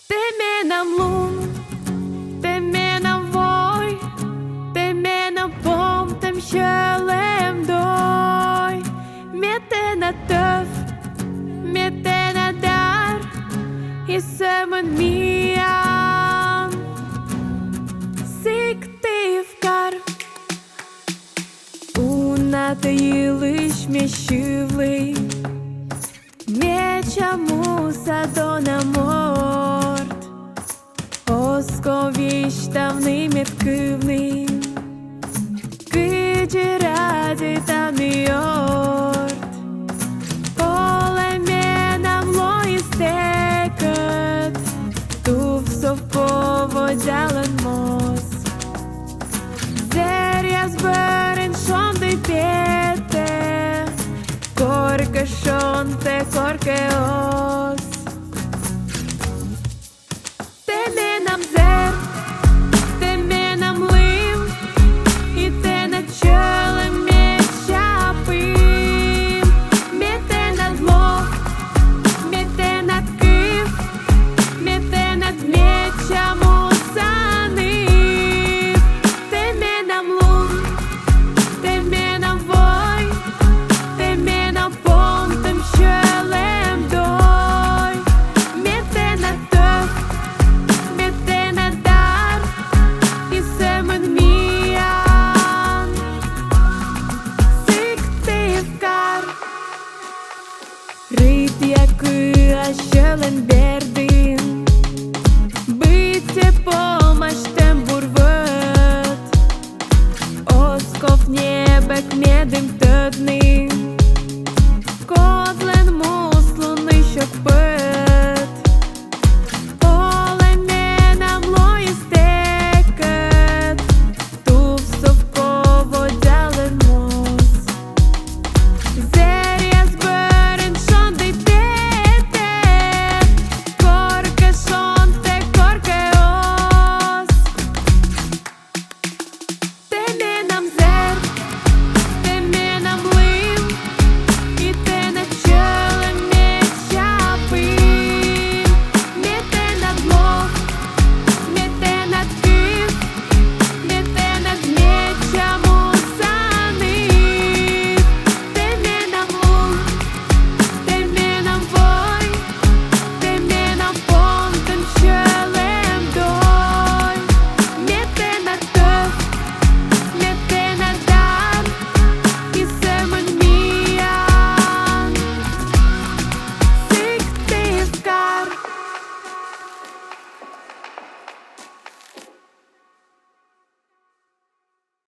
Temenam lum, temenam voi, temenam pom, tem kjølem doj. Metena tøff, metena der, i sømmen mian. Сиктивкар унатилиш мєщивий, меча муса до наморд, осковіш тавний мєткивний, кичі раді тавний орд. Полеменам лої стекет, ту всовповодялен мос. Зер'я зберен шонди пєте, корке шонте, корке ос. Теменам зер, теменам лим, і те на чолем меча пим. Мете над лох, мете над кив, мете над мечам усанив. Теменам лум, теменам вой, теменам пом, тем kjølem doj. Mete nад tøff, mete nад der, i sømmen mian. Сиктивкар Ryt якыа kjølen berdin, bytte помаштем бурвët, oskov nebek medim tødni.